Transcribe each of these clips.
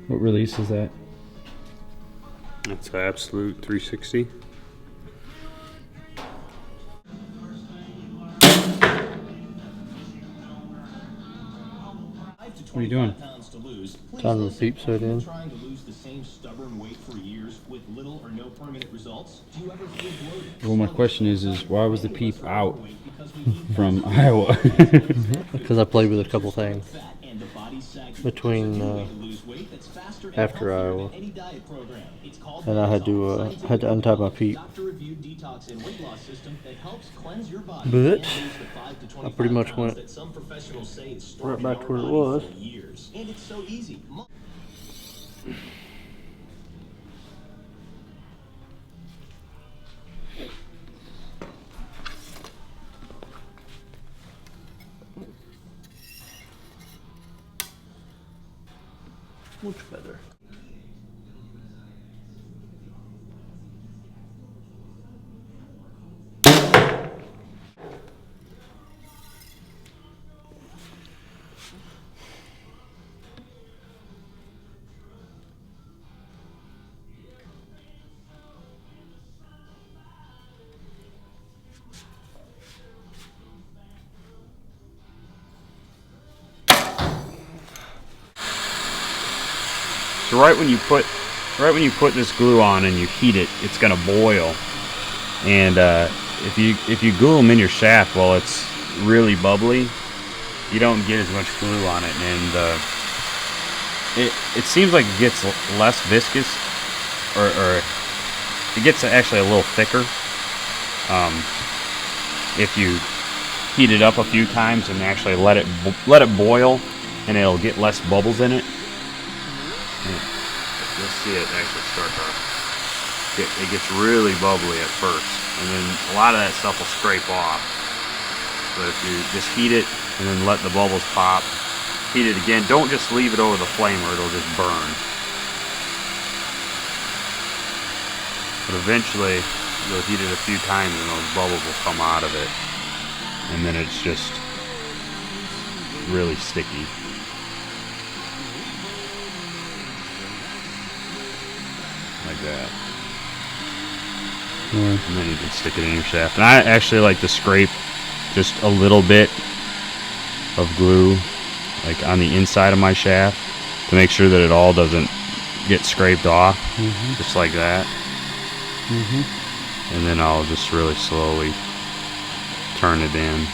What release is that? That's an Absolute 360. What are you doing? Time to peep set in. Trying to lose the same stubborn weight for years with little or no permanent results? Do you ever feel bloated? Well, my question is why was the peep out from Iowa? Because I played with a couple things between after Iowa, and I had to untie my peep. But I pretty much went right back to where it was. And it's so easy. Much better. So right when you put this glue on and you heat it, it's gonna boil. And if you glue them in your shaft while it's really bubbly, you don't get as much glue on it, and it seems like it gets less viscous, or it gets actually a little thicker if you heat it up a few times and actually let it boil, and it'll get less bubbles in it. You'll see it actually start to it gets really bubbly at first, and then a lot of that stuff will scrape off. But if you just heat it and then let the bubbles pop, heat it again, don't just leave it over the flame or it'll just burn. But eventually you'll heat it a few times and those bubbles will come out of it, and then it's just really sticky. Like that. And then you can stick it in your shaft. And I actually like to scrape just a little bit of glue like on the inside of my shaft to make sure that it all doesn't get scraped off. Just like that. And then I'll just really slowly turn it in.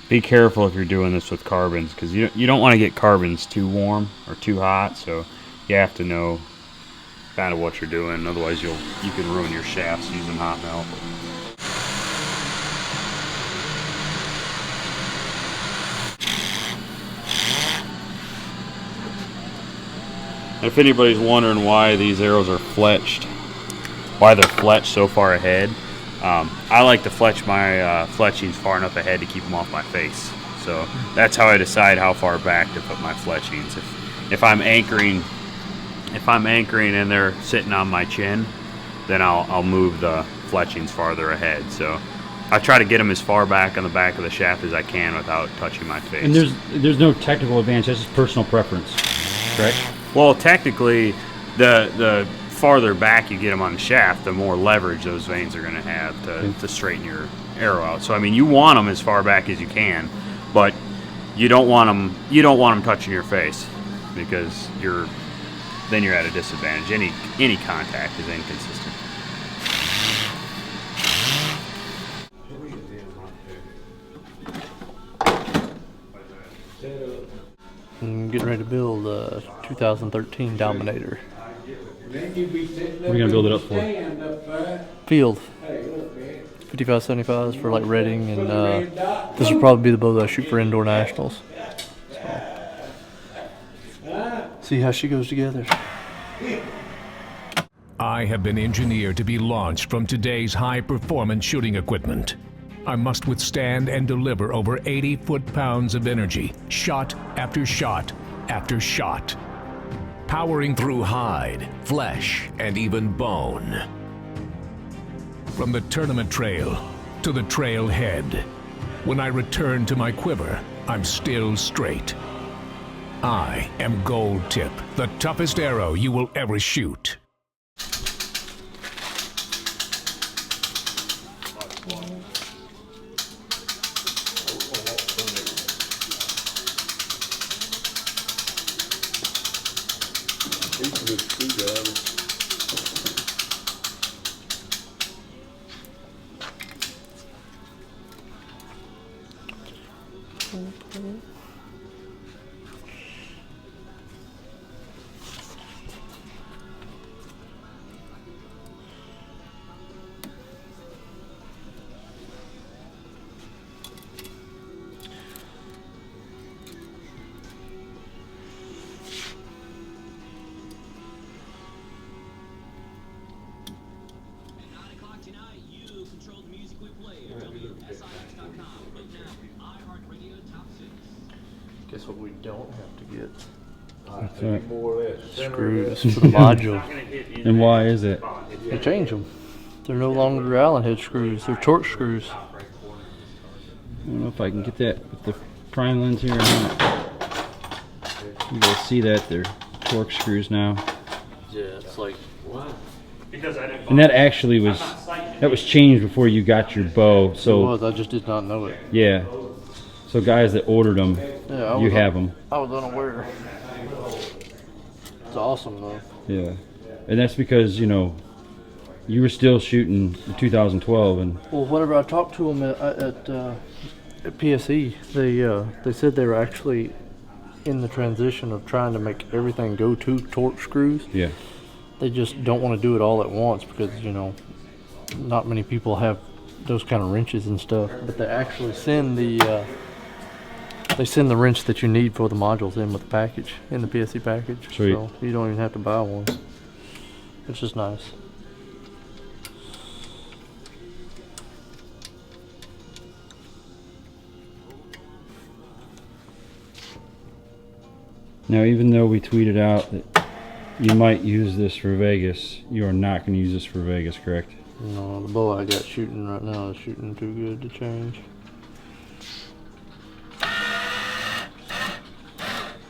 Be careful if you're doing this with carbons, because you don't want to get carbons too warm or too hot, so you have to know kind of what you're doing, otherwise you can ruin your shafts using hot melt. If anybody's wondering why these arrows are fletched, why they're fletched so far ahead, I like to fletch my fletchings far enough ahead to keep them off my face. So that's how I decide how far back to put my fletchings. If I'm anchoring and they're sitting on my chin, then I'll move the fletchings farther ahead. So I try to get them as far back on the back of the shaft as I can without touching my face. And there's no technical advantage. That's just personal preference, correct? Well, technically, the farther back you get them on the shaft, the more leverage those vanes are going to have to straighten your arrow out. So, I mean, you want them as far back as you can, but you don't want them touching your face, because then you're at a disadvantage. Any contact is inconsistent. I'm getting ready to build a 2013 Dominator. What are you gonna build it up for? Field. 5575s for like Reading, and this will probably be the bow that I shoot for indoor nationals. So, see how she goes together. I have been engineered to be launched from today's high-performance shooting equipment. I must withstand and deliver over 80 foot-pounds of energy, shot after shot after shot, powering through hide, flesh, and even bone. From the tournament trail to the trail head, when I return to my quiver, I'm still straight. I am Gold Tip, the toughest arrow you will ever shoot. Guess what we don't have to get? What's that? Screws for the module. And why is it? They change them. They're no longer Allen head screws. They're Torx screws. I don't know if I can get that with the prime lens here or not. You guys see that? They're Torx screws now. Yeah, it's like And that actually was changed before you got your bow. it So was. I just did not know it. yeah. So guys that ordered them, Yeah, you have them. I was unaware. It's awesome though. Yeah. And that's because, you know, you were still shooting in 2012 and Well, whenever I talked to them at PSE, they said they were actually in the transition of trying to make everything go to Torx screws. yeah. They just don't want to do it all at once because, you know, not many people have those kind of wrenches and stuff. But they actually send the wrench that you need for the modules in with the package, in the PSE package. Sweet. So you don't even have to buy one. It's just nice. Now, even though we tweeted out that you might use this for Vegas, you are not going to use this for Vegas, correct? No, the bow I got shooting right now is shooting too good to change.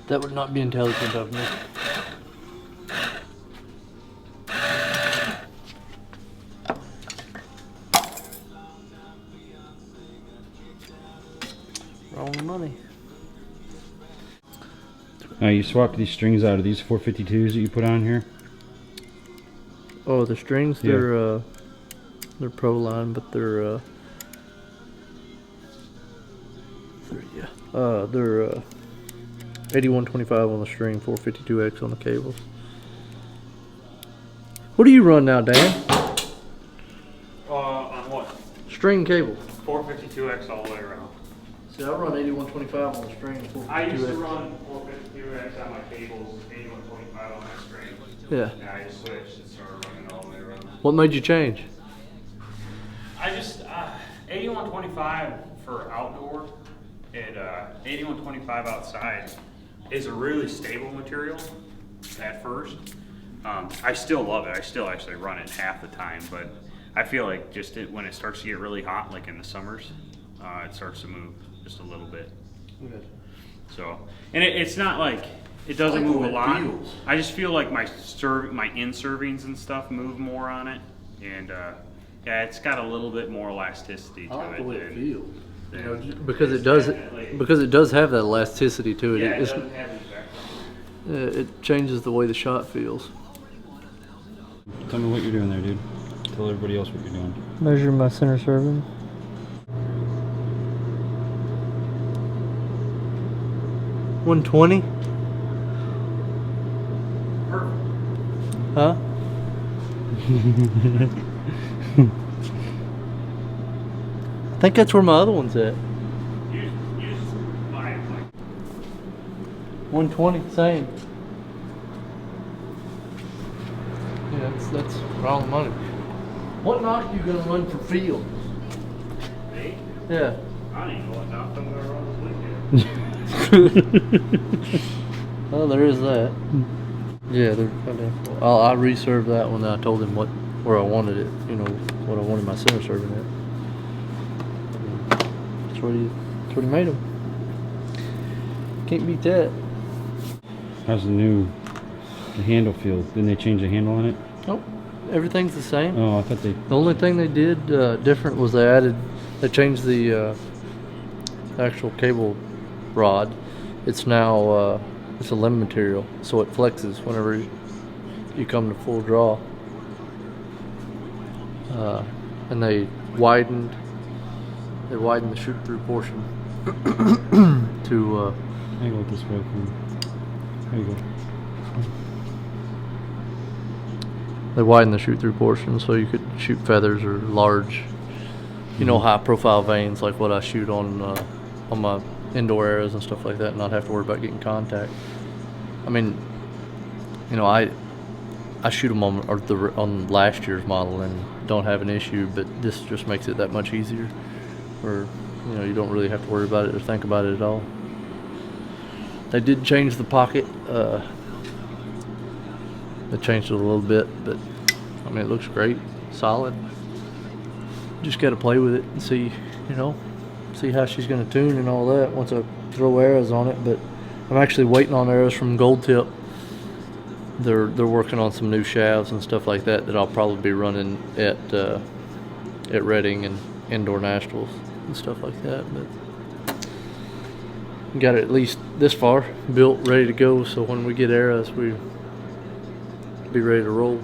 That would not be intelligent of me. Wrong money. Now, you swapped these strings out of these 452s that you put on here. Oh, the strings, Yeah. they're Pro Line, but they're 8125 on the string, 452X on the cables. What do you run now, Dan? On what? String cable. 452X all the way around. See, I run 8125 on the string, 452X. I used to run 452X on my cables, 8125 on my string. Yeah. And I just switched and started running all the way around. What made you change? I just 8125 for outdoor and 8125 outside is a really stable material at first. I still love it. I still actually run it half the time, but I feel like when it starts to get really hot, like in the summers, it starts to move just a little bit. Good. So, and it's not like it doesn't move a lot. I just feel like my in servings and stuff move more on it, and yeah, it's got a little bit more elasticity to I like the way it it. feels. You know, because it does have that elasticity to it. It changes the way the shot feels. Tell me what you're doing there, dude. Tell everybody else what you're doing. Measure my center serving. 120. Huh? I think that's where my other one's at. 120, same. Yeah, that's wrong money. What knock you gonna run for field? Me? Yeah. I don't even know what knock I'm gonna run this weekend. Oh, there is that. Yeah, I reserved that one. I told him where I wanted it. You know what I wanted my center serving at. That's what he made them. Can't beat that. How's the handle feel? Didn't they change the handle on it? Nope, everything's the same. Oh, I thought they. The only thing they did different was they changed the actual cable rod. It's now it's a limb material, so it flexes whenever you come to full draw. And they widened the shoot through portion to. I go this way. There you go. They widened the shoot through portion so you could shoot feathers or large, high profile veins like what I shoot on my indoor arrows and stuff like that, and not have to worry about getting contact. I mean, I shoot them on last year's model and don't have an issue, but this just makes it that much easier. Where you don't really have to worry about it or think about it at all. They did change the pocket. They changed it a little bit, but I mean it looks great, solid. Just got to play with it and see how she's going to tune and all that once I throw arrows on it. But I'm actually waiting on arrows from Gold Tip. They're working on some new shafts and stuff like that I'll probably be running at Reading and Indoor Nationals and stuff like that. But got it at least this far built, ready to go. So when we get arrows, we be ready to roll.